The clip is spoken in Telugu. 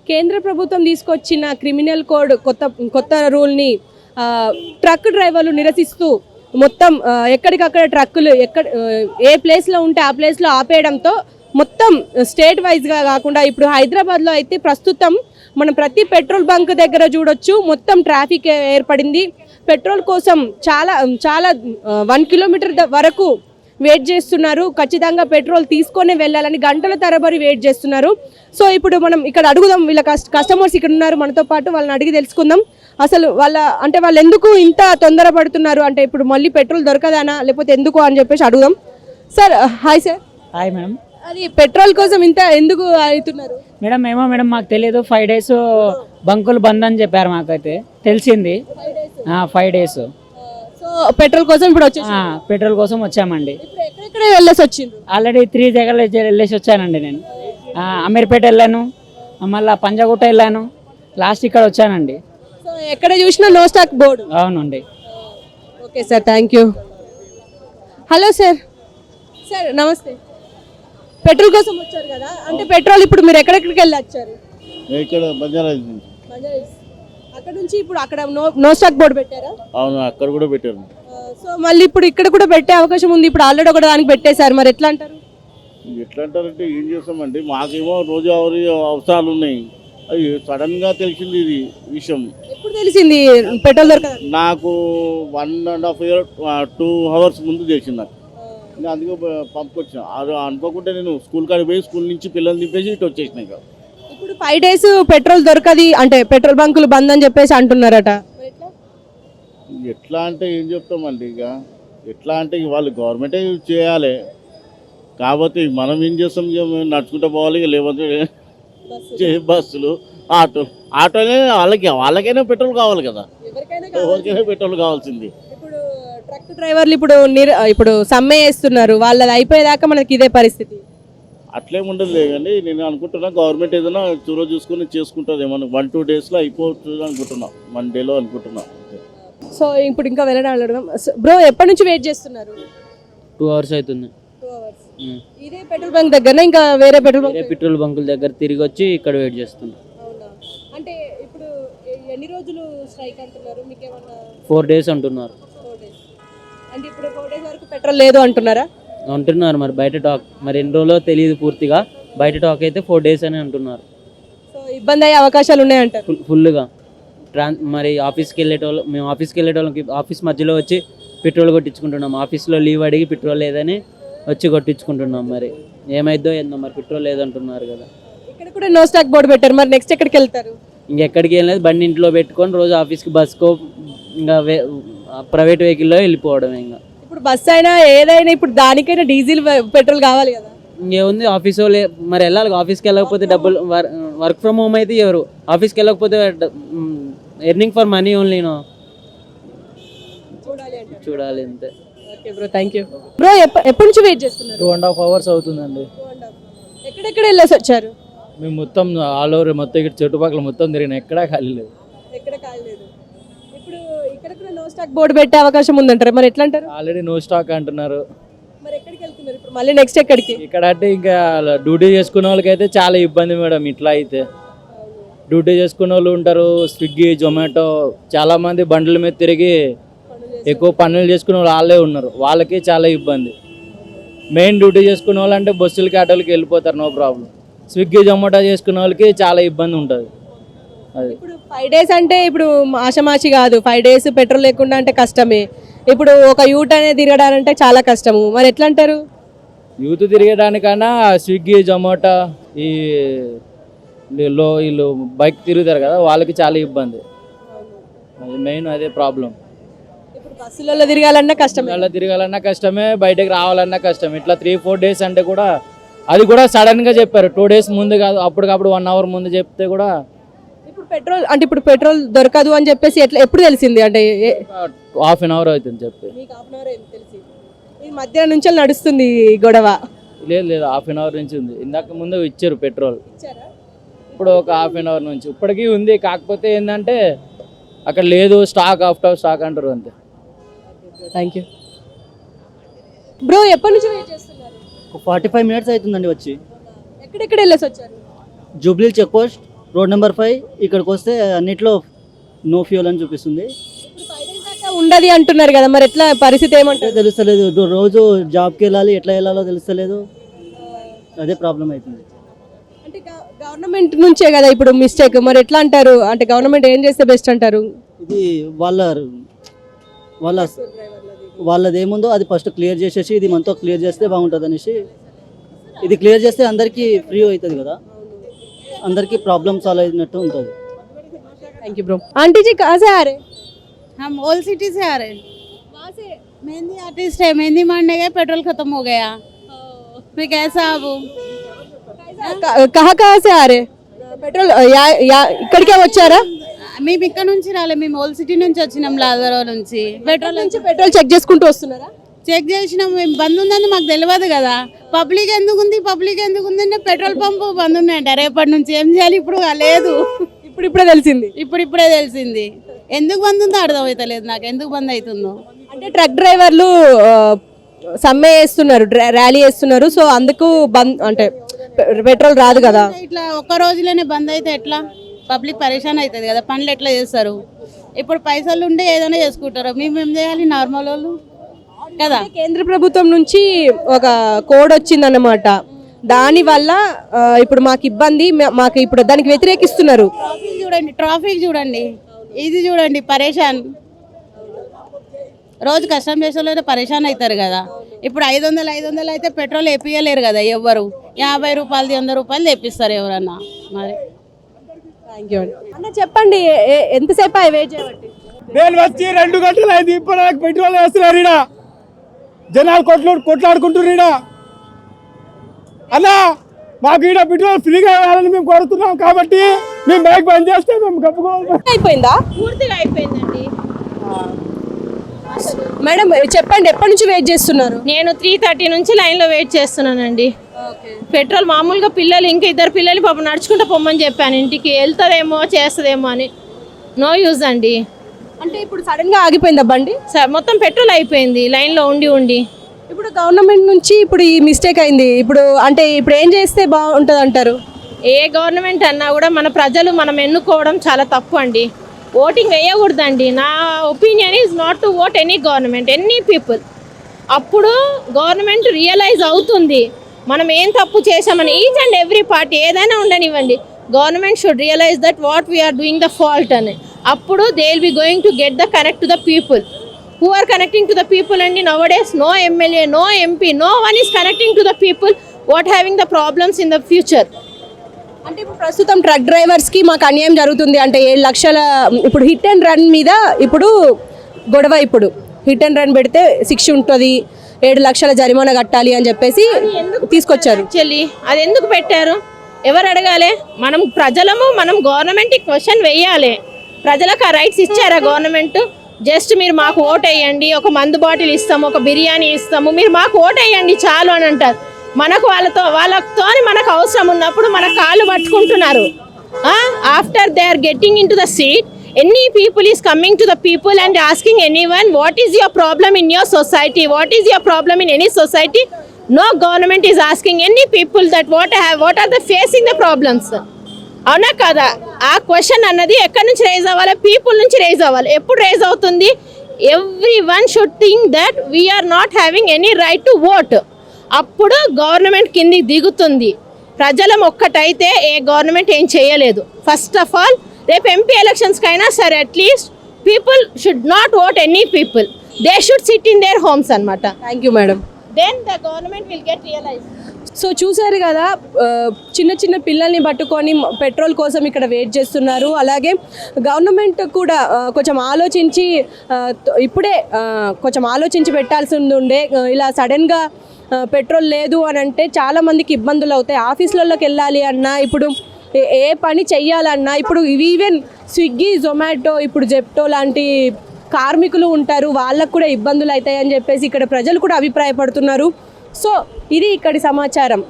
కేంద్ర ప్రభుత్వం తీసుకొచ్చిన క్రిమినల్ కోడ్ కొత్త రూల్ని ట్రక్ డ్రైవర్లు నిరసిస్తూ మొత్తం ఎక్కడికక్కడ ట్రక్కులు ఏ ప్లేస్లో ఉంటే ఆ ప్లేస్లో ఆపేయడంతో మొత్తం స్టేట్ వైజ్గా కాకుండా ఇప్పుడు హైదరాబాద్లో అయితే ప్రస్తుతం మనం ప్రతి పెట్రోల్ బంక్ దగ్గర చూడొచ్చు, మొత్తం ట్రాఫిక్ ఏర్పడింది. పెట్రోల్ కోసం చాలా చాలా 1 కిలోమీటర్ వరకు వెయిట్ చేస్తున్నారు. ఖచ్చితంగా పెట్రోల్ తీసుకొని వెళ్ళాలని గంటల తరబడి వెయిట్ చేస్తున్నారు. సో ఇప్పుడు మనం ఇక్కడ అడుగుదాం, వీళ్ళ కస్టమర్స్ ఇక్కడ ఉన్నారు మనతో పాటు, వాళ్ళని అడిగి తెలుసుకుందాం అసలు వాళ్ళు ఎందుకు ఇంత తొందరపడుతున్నారు, అంటే ఇప్పుడు మళ్ళీ పెట్రోల్ దొరకదానా లేకపోతే ఎందుకు అని చెప్పేసి అడుగుదాం. Sir hi. Sir hi madam. అది పెట్రోల్ కోసం ఇంత ఎందుకు అవుతున్నారు మేడం? ఏమో మేడం, మాకు తెలియదు. 5 days బంకులు బంద్ అని చెప్పారు, మాకైతే తెలిసింది 5 days. సో పెట్రోల్ కోసం ఇప్పుడు పెట్రోల్ కోసం వచ్చామండి. ఎక్కడెక్కడ వెళ్ళేసి వచ్చింది? ఆల్రెడీ 3 దగ్గర వెళ్ళేసి వచ్చానండి. నేను అమీర్పేట వెళ్ళాను, మళ్ళీ పంజాగుట్ట వెళ్ళాను, లాస్ట్ ఇక్కడ వచ్చానండి. సో ఎక్కడ చూసినా నో స్టాక్ బోర్డు. అవునండి. Okay sir, thank you. Hello sir. Sir నమస్తే. పెట్రోల్ కోసం వచ్చారు కదా, అంటే పెట్రోల్ ఇప్పుడు మీరు ఎక్కడెక్కడికి వెళ్ళి వచ్చారు? ఇక్కడ బంజారాజ్ నుంచి. అక్కడ నుంచి ఇప్పుడు అక్కడ నో స్టాక్ బోర్డు పెట్టారా? అవును, అక్కడ కూడా పెట్టారు. సో మళ్ళీ ఇప్పుడు ఇక్కడ కూడా పెట్టే అవకాశం ఉంది. ఇప్పుడు ఆల్రెడీ ఒక దానికి పెట్టేశారు, మరి ఎట్లా అంటారు? ఎట్లా అంటారంటే ఏం చేస్తామండి, మాకేమో రోజు అవసరాలు ఉన్నాయి. అది సడన్ గా తెలిసింది ఇది విషయం. ఎప్పుడు తెలిసింది పెట్రోల్ దొరకదు? నాకు 1.5 year 2 hours ముందు తెలిసింది నాకు. ఇంకా అందుకే పంపుకొచ్చిన. అది అనుకోకుండా నేను స్కూల్ కాడికి పోయి స్కూల్ నుంచి పిల్లల్ని దింపేసి ఇటు వచ్చేసిన. ఇప్పుడు 5 days పెట్రోల్ దొరకది అంటే పెట్రోల్ బంకులు బంద్ అని చెప్పేసి అంటున్నారట. ఎట్లా అంటే ఏం చెప్తామండి, ఇక ఎట్లా అంటే వాళ్ళు గవర్నమెంటే చేయాలి. కాబట్టి మనం ఏం చేస్తాం, ఇక నడుచుకుంటూ పోవాలి. లేకపోతే బస్సులు ఆటోనే వాళ్ళకైనా పెట్రోల్ కావాలి కదా, ఎవరికైనా పెట్రోల్ కావాల్సింది. ట్రక్ డ్రైవర్లు ఇప్పుడు సమ్మె చేస్తున్నారు, వాళ్ళది అయిపోయేదాకా మనకి ఇదే పరిస్థితి. అట్లేముండదు కానీ నేను అనుకుంటున్నా గవర్నమెంట్ ఏదైనా చొరవ చూసుకొని చేసుకుంటుంది. ఏమన్నా 1-2 daysలో అయిపోతుంది అనుకుంటున్నా, 1 dayలో అనుకుంటున్నా. సో ఇప్పుడు ఇంకా వెళ్ళడం అడగడం. బ్రో ఎప్పటి నుంచి వెయిట్ చేస్తున్నారు? 2 hours అవుతుంది. 2 hours. ఇదే పెట్రోల్ బంక్ దగ్గర ఇంకా వేరే పెట్రోల్ బంకుల దగ్గర తిరిగి వచ్చి ఇక్కడ వెయిట్ చేస్తున్నా. అవునా? అంటే ఇప్పుడు ఎన్ని రోజులు స్ట్రైక్ అంటున్నారు? మీకు ఏమన్నా 4 days అంటున్నారు. 4 days. అంటే ఇప్పుడు 4 days వరకు పెట్రోల్ లేదు అంటున్నారా? అంటున్నారు, మరి బయట టాక్ మరి ఎన్ని రోజులో తెలియదు పూర్తిగా. బయట టాక్ అయితే 4 days అని అంటున్నారు. సో ఇబ్బంది అయ్యే అవకాశాలు ఉన్నాయంటారు ఫుల్గా. మరి మేము ఆఫీస్కి వెళ్ళేటోళ్ళకి ఆఫీస్ మధ్యలో వచ్చి పెట్రోల్ కొట్టించుకుంటున్నాం. ఆఫీస్లో లీవ్ అడిగి పెట్రోల్ లేదని వచ్చి కొట్టించుకుంటున్నాం. మరి ఏమైద్దో ఏందో, మరి పెట్రోల్ లేదంటున్నారు కదా. ఇక్కడ కూడా నో స్టాక్ బోర్డు పెట్టారు, మరి నెక్స్ట్ ఎక్కడికి వెళ్తారు? ఇంకెక్కడికి వెళ్ళలేదు, బండి ఇంట్లో పెట్టుకొని రోజు ఆఫీస్కి బస్కో ఇంకా ప్రైవేట్ వెహికల్లో వెళ్ళిపోవడం. ఇంకా ఇప్పుడు బస్సు అయినా ఏదైనా ఇప్పుడు దానికైనా డీజిల్ పెట్రోల్ కావాలి కదా. ఇంకేముంది, ఆఫీస్ వాళ్ళు మరి వెళ్ళాలి. ఆఫీస్కి వెళ్ళకపోతే డబ్బులు, వర్క్ ఫ్రమ్ హోమ్ అయితే ఎవరు ఆఫీస్కి వెళ్ళకపోతే ఎర్నింగ్ ఫర్ మనీ ఓన్లీనో చూడాలి అంతే. Okay bro, thank you. Bro ఎప్పటి నుంచి వెయిట్ చేస్తున్నారు? 2.5 hours అవుతుందండి. ఎక్కడెక్కడ వెళ్ళేసి వచ్చారు? మేము మొత్తం ఆల్ ఓవర్ మొత్తం ఇక్కడ చుట్టుపక్కల మొత్తం తిరిగిన, ఎక్కడా ఖాళీ లేదు. ఎక్కడ ఖాళీ లేదు. ఇప్పుడు ఇక్కడ కూడా నో స్టాక్ బోర్డు పెట్టే అవకాశం ఉందంటారు, మరి ఎట్లా అంటారు? ఆల్రెడీ నో స్టాక్ అంటున్నారు. మరి ఎక్కడికి వెళ్తున్నారు ఇప్పుడు మళ్ళీ నెక్స్ట్ ఎక్కడికి? ఇక్కడ అంటే ఇంకా డ్యూటీ చేసుకునే వాళ్ళకి అయితే చాలా ఇబ్బంది మేడం. ఇట్లా అయితే డ్యూటీ చేసుకునే వాళ్ళు ఉంటారు, స్విగ్గీ జొమాటో చాలా మంది బండ్ల మీద తిరిగి ఎక్కువ పనులు చేసుకునే వాళ్ళు వాళ్ళే ఉన్నారు, వాళ్ళకి చాలా ఇబ్బంది. మెయిన్ డ్యూటీ చేసుకునే వాళ్ళు అంటే బస్సులకి ఆటోలకి వెళ్ళిపోతారు, నో ప్రాబ్లం. స్విగ్గీ జొమాటో చేసుకునే వాళ్ళకి చాలా ఇబ్బంది ఉంటుంది. అది ఇప్పుడు 5 days అంటే ఇప్పుడు ఆషమాషి కాదు. 5 days పెట్రోల్ లేకుండా అంటే కష్టమే. ఇప్పుడు ఒక యూట్ అనేది తిరగడాలంటే చాలా కష్టము, మరి ఎట్లా అంటారు? యూత్ తిరిగడానికన్నా స్విగ్గీ జొమాటో వీళ్ళు బైక్ తిరుగుతారు కదా, వాళ్ళకి చాలా ఇబ్బంది. అది మెయిన్ అదే ప్రాబ్లం. ఇప్పుడు బస్సులలో తిరగాలన్నా కష్టమే, అలా తిరగాలన్నా కష్టమే, బయటకు రావాలన్నా కష్టమే. ఇట్లా 3-4 days అంటే కూడా అది కూడా సడన్గా చెప్పారు. 2 days ముందు కాదు, అప్పటికప్పుడు 1 hour ముందు చెప్తే కూడా. ఇప్పుడు పెట్రోల్ దొరకదు అని చెప్పేసి ఎప్పుడు తెలిసింది? అంటే 1/2 hour అవుతుంది చెప్పి. ఈ మధ్యాహ్నం నుంచి నడుస్తుంది గొడవ? లేదు 1/2 hour నుంచి ఉంది. ఇందాక ముందు ఇచ్చారు పెట్రోల్, ఇప్పుడు ఒక 1/2 hour నుంచి ఇప్పటికీ ఉంది. కాకపోతే ఏంటంటే అక్కడ లేదు, స్టాక్ ఆఫ్టర్ స్టాక్ అంటారు అంతే. Thank you bro. ఎప్పటి నుంచి వెయిట్ చేస్తున్నారు? 45 minutes అవుతుందండి వచ్చి. ఎక్కడెక్కడ వెళ్ళేసి వచ్చారు? Jubilee check post, road number 5 ఇక్కడికి వస్తే అన్నిట్లో నో ఫ్యూల్ అని చూపిస్తుంది. ఉండదు అంటున్నారు కదా, మరి ఎట్లా పరిస్థితి అంటే ఏమంటారు? తెలుస్తలేదు, రోజు జాబ్కి వెళ్ళాలి, ఎట్లా వెళ్ళాలో తెలుస్తలేదు, అదే ప్రాబ్లం అవుతుంది. అంటే గవర్నమెంట్ నుంచే కదా ఇప్పుడు మిస్టేక్, మరి ఎట్లా అంటారు? అంటే గవర్నమెంట్ ఏం చేస్తే బెస్ట్ అంటారు? ఇది వాళ్ళది ఏముందో అది ఫస్ట్ క్లియర్ చేసేసి ఇది మనతో క్లియర్ చేస్తే బాగుంటుంది అనేసి, ఇది క్లియర్ చేస్తే అందరికీ ఫ్రీ అవుతుంది కదా, అందరికీ ప్రాబ్లమ్ సాల్వ్ అయినట్టు ఉంటుంది. Thank you bro. आंटी जी कहाँ से आ रहे? हम ओल्ड सिटी से आ रहे हैं. वहाँ से. मेहंदी आर्टिस्ट है, मेहंदी मारने गए, पेट्रोल खत्म हो गया. फिर कैसा अब कहाँ कहाँ से आ रहे? పెట్రోల్ ఇక్కడికే వచ్చారా? మేము ఇక్కడ నుంచి రాలే, మేము ఓల్డ్ సిటీ నుంచి వచ్చినాం, లాదరావు నుంచి. పెట్రోల్ పెట్రోల్ చెక్ చేసుకుంటూ వస్తున్నారా? చెక్ చేసినాం, మేము బంద్ ఉందని మాకు తెలియదు కదా. పబ్లిక్ ఎందుకు ఉంది అంటే పెట్రోల్ పంపు బంద్ ఉన్నాయంట రేపటి నుంచి. ఏం చేయాలి ఇప్పుడు? లేదు, ఇప్పుడే తెలిసింది. ఇప్పుడే తెలిసింది. ఎందుకు బంద్ ఉందో అర్థమవుతలేదు నాకు, ఎందుకు బంద్ అవుతుందో. అంటే ట్రక్ డ్రైవర్లు సమ్మె చేస్తున్నారు, ర్యాలీ చేస్తున్నారు, సో అందుకు బంద్, అంటే పెట్రోల్ రాదు కదా. ఇట్లా ఒక్క రోజులోనే బంద్ అయితే ఎట్లా? పబ్లిక్ పరేషాన్ అవుతుంది కదా, పనులు ఎట్లా చేస్తారు? ఇప్పుడు పైసలు ఉంటే ఏదైనా చేసుకుంటారు, మేము ఏం చేయాలి నార్మల్ వాళ్ళు కదా. కేంద్ర ప్రభుత్వం నుంచి ఒక కోడ్ వచ్చిందన్నమాట, దాని వల్ల ఇప్పుడు మాకు ఇబ్బంది, మాకు ఇప్పుడు దానికి వ్యతిరేకిస్తున్నారు. ట్రాఫిక్ చూడండి, ఇది చూడండి, పరేషాన్. రోజు కష్టం చేసే వాళ్ళు పరేషాన్ అవుతారు కదా. ఇప్పుడు 500 అయితే పెట్రోల్ వేపియలేరు కదా ఎవ్వరు. 50 రూపాయలది 100 రూపాయలు తెప్పిస్తారు ఎవరన్నా. మరి థ్యాంక్ యూ అన్న, చెప్పండి ఎంతసేపు వెయిట్ చేయబట్టి? నేను వచ్చి 2 గంటలు అయింది, ఇప్పుడు నాకు పెట్రోల్ వేస్తున్నారు ఈడ, జనాలు కొట్లాడుకుంటున్నారు ఈడ. అన్నా మాకు ఈడ పెట్రోల్ ఫ్రీగా ఇవ్వాలని మేము కోరుతున్నాం, కాబట్టి మేము బైక్ బంద్ చేస్తే మేము కప్పుకోవాలి. అయిపోయిందా? పూర్తిగా అయిపోయిందండి. మేడం చెప్పండి, ఎప్పటి నుంచి వెయిట్ చేస్తున్నారు? నేను 3:30 నుంచి లైన్లో వెయిట్ చేస్తున్నానండి. పెట్రోల్ మామూలుగా పిల్లలు, ఇంకా 2 పిల్లలు పాపం నడుచుకుంటూ పొమ్మని చెప్పాను, ఇంటికి వెళ్తుందేమో చేస్తుందేమో అని. నో యూజ్ అండి. అంటే ఇప్పుడు సడన్ గా ఆగిపోయిందా బండి? మొత్తం పెట్రోల్ అయిపోయింది లైన్లో ఉండి. ఇప్పుడు గవర్నమెంట్ నుంచి ఇప్పుడు ఈ మిస్టేక్ అయింది, ఇప్పుడు అంటే ఇప్పుడు ఏం చేస్తే బాగుంటుంది అంటారు? ఏ గవర్నమెంట్ అన్నా కూడా మన ప్రజలు మనం ఎన్నుకోవడం చాలా తప్పు అండి. ఓటింగ్ వేయకూడదండి. నా opinion is not to vote any government, any people. అప్పుడు గవర్నమెంట్ రియలైజ్ అవుతుంది మనం ఏం తప్పు చేసామని. ఈచ్ అండ్ ఎవ్రీ పార్టీ ఏదైనా ఉండనివ్వండి, government should realize that what we are doing the fault అని. అప్పుడు they will be going to get the connect to the people. Who are connecting to the people అండి? Nowadays no MLA, no MP, no one is connecting to the people. What having the problems in the future. అంటే ఇప్పుడు ప్రస్తుతం ట్రక్ డ్రైవర్స్కి మాకు అన్యాయం జరుగుతుంది అంటే 7 లక్షల ఇప్పుడు హిట్ అండ్ రన్ మీద ఇప్పుడు గొడవ. ఇప్పుడు హిట్ అండ్ రన్ పెడితే శిక్ష ఉంటుంది, 7 లక్షల జరిమానా కట్టాలి అని చెప్పేసి తీసుకొచ్చారు. యాక్చువల్లీ అది ఎందుకు పెట్టారు? ఎవరు అడగాలి? మనం ప్రజలము, మనం గవర్నమెంట్కి క్వశ్చన్ వేయాలి. ప్రజలకు ఆ రైట్స్ ఇచ్చారా గవర్నమెంట్? జస్ట్ మీరు మాకు ఓట్ వేయండి, ఒక మందు బాటిల్ ఇస్తాము, ఒక బిర్యానీ ఇస్తాము, మీరు మాకు ఓట్ వేయండి చాలు అని అంటారు. మనకు వాళ్ళతో మనకు అవసరం ఉన్నప్పుడు మన కాళ్ళు పట్టుకుంటున్నారు. After they are getting in to the seat, any people is coming to the people and asking anyone what is your problem in your society, what is your problem in any society. No government is asking any people that what are the facing the problems. అవునా కదా? ఆ క్వశ్చన్ అన్నది ఎక్కడి నుంచి రేజ్ అవ్వాలి? పీపుల్ నుంచి రేజ్ అవ్వాలి. ఎప్పుడు రేజ్ అవుతుంది? Every one should think that we are not having any right to vote. అప్పుడు గవర్నమెంట్ కిందికి దిగుతుంది. ప్రజలం ఒక్కటైతే ఏ గవర్నమెంట్ ఏం చేయలేదు. ఫస్ట్ ఆఫ్ ఆల్ రేపు ఎంపీ ఎలక్షన్స్కి అయినా సరే at least people should not vote any people, they should sit in their homes అనమాట. Thank you madam. Then the government will get realize. So చూసారు కదా, చిన్న పిల్లల్ని పట్టుకొని పెట్రోల్ కోసం ఇక్కడ వెయిట్ చేస్తున్నారు. అలాగే గవర్నమెంట్ కూడా కొంచెం ఆలోచించి ఇప్పుడే కొంచెం ఆలోచించి పెట్టాల్సి ఉండే. ఇలా సడన్గా పెట్రోల్ లేదు అని అంటే చాలామందికి ఇబ్బందులు అవుతాయి. ఆఫీసులలోకి వెళ్ళాలి అన్నా, ఇప్పుడు ఏ పని చెయ్యాలన్నా, ఇప్పుడు ఈవెన్ స్విగ్గీ, జొమాటో, ఇప్పుడు జెప్టో లాంటి కార్మికులు ఉంటారు, వాళ్ళకు కూడా ఇబ్బందులు అవుతాయని చెప్పేసి ఇక్కడ ప్రజలు కూడా అభిప్రాయపడుతున్నారు. సో ఇది ఇక్కడి సమాచారం.